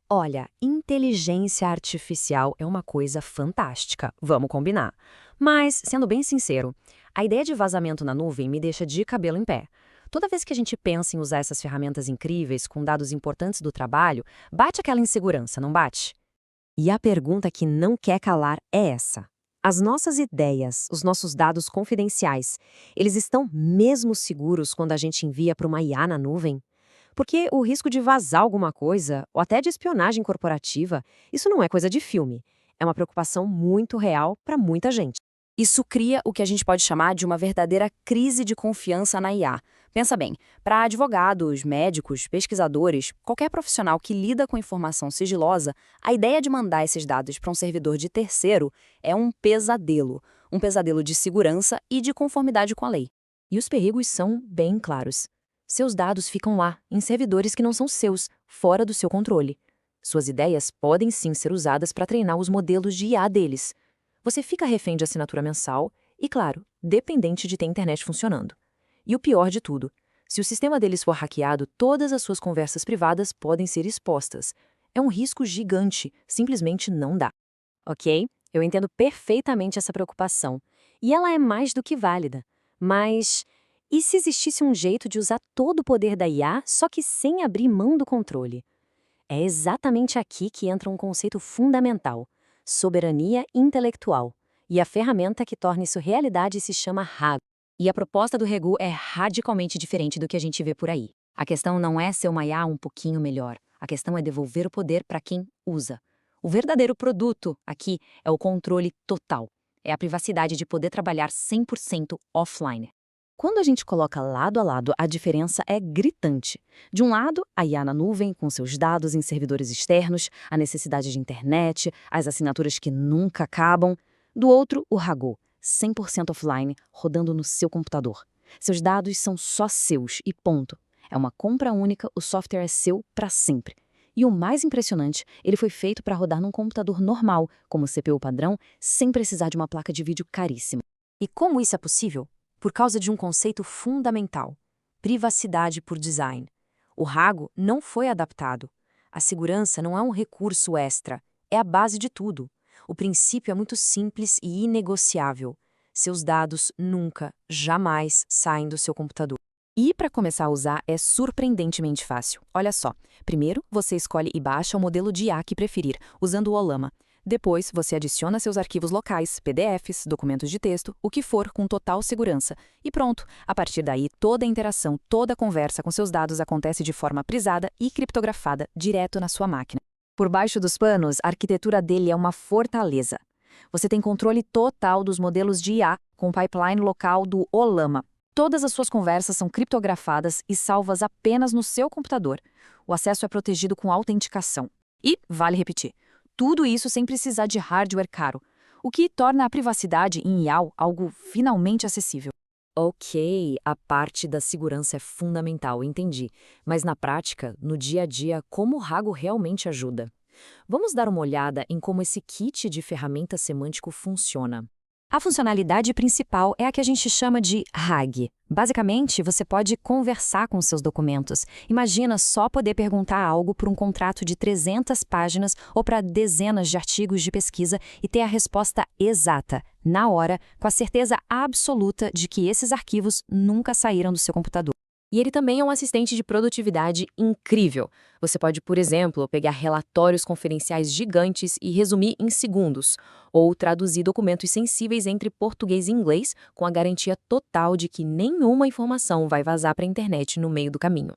Olha, inteligência artificial é uma coisa fantástica, vamos combinar. Mas, sendo bem sincero, a ideia de vazamento na nuvem me deixa de cabelo em pé. Toda vez que a gente pensa em usar essas ferramentas incríveis com dados importantes do trabalho, bate aquela insegurança, não bate? E a pergunta que não quer calar é essa. As nossas ideias, os nossos dados confidenciais, eles estão mesmo seguros quando a gente envia para uma IA na nuvem? Porque o risco de vazar alguma coisa, ou até de espionagem corporativa, isso não é coisa de filme. É uma preocupação muito real para muita gente. Isso cria o que a gente pode chamar de uma verdadeira crise de confiança na IA. Pensa bem, para advogados, médicos, pesquisadores, qualquer profissional que lida com informação sigilosa, a ideia de mandar esses dados para um servidor de terceiro é um pesadelo de segurança e de conformidade com a lei. E os perigos são bem claros. Seus dados ficam lá, em servidores que não são seus, fora do seu controle. Suas ideias podem sim ser usadas para treinar os modelos de IA deles. Você fica refém de assinatura mensal e, claro, dependente de ter internet funcionando. E o pior de tudo, se o sistema deles for hackeado, todas as suas conversas privadas podem ser expostas. É um risco gigante, simplesmente não dá. Ok, eu entendo perfeitamente essa preocupação. E ela é mais do que válida. Mas e se existisse um jeito de usar todo o poder da IA, só que sem abrir mão do controle? É exatamente aqui que entra um conceito fundamental: soberania intelectual. E a ferramenta que torna isso realidade se chama RAG. E a proposta do Regu é radicalmente diferente do que a gente vê por aí. A questão não é ser uma IA um pouquinho melhor. A questão é devolver o poder para quem usa. O verdadeiro produto aqui é o controle total. É a privacidade de poder trabalhar 100% offline. Quando a gente coloca lado a lado, a diferença é gritante. De um lado, a IA na nuvem, com seus dados em servidores externos, a necessidade de internet, as assinaturas que nunca acabam. Do outro, o Ragú, 100% offline, rodando no seu computador. Seus dados são só seus e ponto. É uma compra única, o software é seu para sempre. E o mais impressionante, ele foi feito para rodar num computador normal, como CPU padrão, sem precisar de uma placa de vídeo caríssima. E como isso é possível? Por causa de um conceito fundamental: privacidade por design. O Rago não foi adaptado. A segurança não é um recurso extra, é a base de tudo. O princípio é muito simples e inegociável. Seus dados nunca, jamais saem do seu computador. E para começar a usar é surpreendentemente fácil. Olha só, primeiro você escolhe e baixa o modelo de IA que preferir, usando o Olama. Depois, você adiciona seus arquivos locais, PDFs, documentos de texto, o que for, com total segurança. E pronto, a partir daí, toda a interação, toda a conversa com seus dados acontece de forma prisada e criptografada direto na sua máquina. Por baixo dos panos, a arquitetura dele é uma fortaleza. Você tem controle total dos modelos de IA com o pipeline local do Olama. Todas as suas conversas são criptografadas e salvas apenas no seu computador. O acesso é protegido com autenticação. E, vale repetir, tudo isso sem precisar de hardware caro, o que torna a privacidade em IA algo finalmente acessível. Ok, a parte da segurança é fundamental, entendi. Mas na prática, no dia a dia, como o Rago realmente ajuda? Vamos dar uma olhada em como esse kit de ferramenta semântico funciona. A funcionalidade principal é a que a gente chama de RAG. Basicamente, você pode conversar com seus documentos. Imagina só poder perguntar algo por um contrato de 300 páginas ou para dezenas de artigos de pesquisa e ter a resposta exata, na hora, com a certeza absoluta de que esses arquivos nunca saíram do seu computador. E ele também é um assistente de produtividade incrível. Você pode, por exemplo, pegar relatórios conferenciais gigantes e resumir em segundos, ou traduzir documentos sensíveis entre português e inglês com a garantia total de que nenhuma informação vai vazar para a internet no meio do caminho.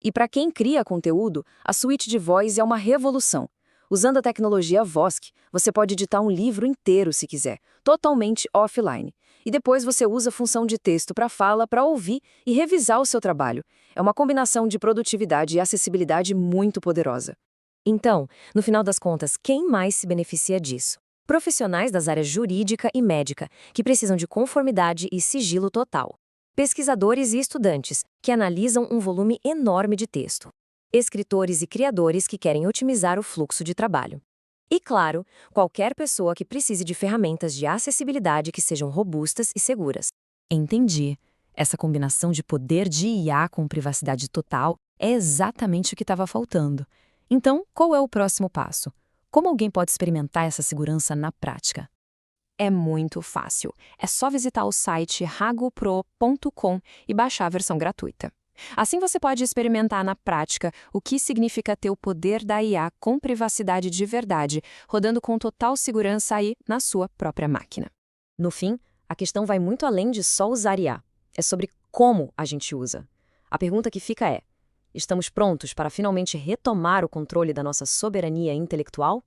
E para quem cria conteúdo, a suíte de voz é uma revolução. Usando a tecnologia Vosk, você pode editar um livro inteiro se quiser, totalmente offline. E depois você usa a função de texto para fala para ouvir e revisar o seu trabalho. É uma combinação de produtividade e acessibilidade muito poderosa. Então, no final das contas, quem mais se beneficia disso? Profissionais das áreas jurídica e médica, que precisam de conformidade e sigilo total. Pesquisadores e estudantes, que analisam um volume enorme de texto. Escritores e criadores que querem otimizar o fluxo de trabalho. E, claro, qualquer pessoa que precise de ferramentas de acessibilidade que sejam robustas e seguras. Entendi. Essa combinação de poder de IA com privacidade total é exatamente o que estava faltando. Então, qual é o próximo passo? Como alguém pode experimentar essa segurança na prática? É muito fácil. É só visitar o site hagopro.com e baixar a versão gratuita. Assim você pode experimentar na prática o que significa ter o poder da IA com privacidade de verdade, rodando com total segurança aí na sua própria máquina. No fim, a questão vai muito além de só usar IA. É sobre como a gente usa. A pergunta que fica é: estamos prontos para finalmente retomar o controle da nossa soberania intelectual?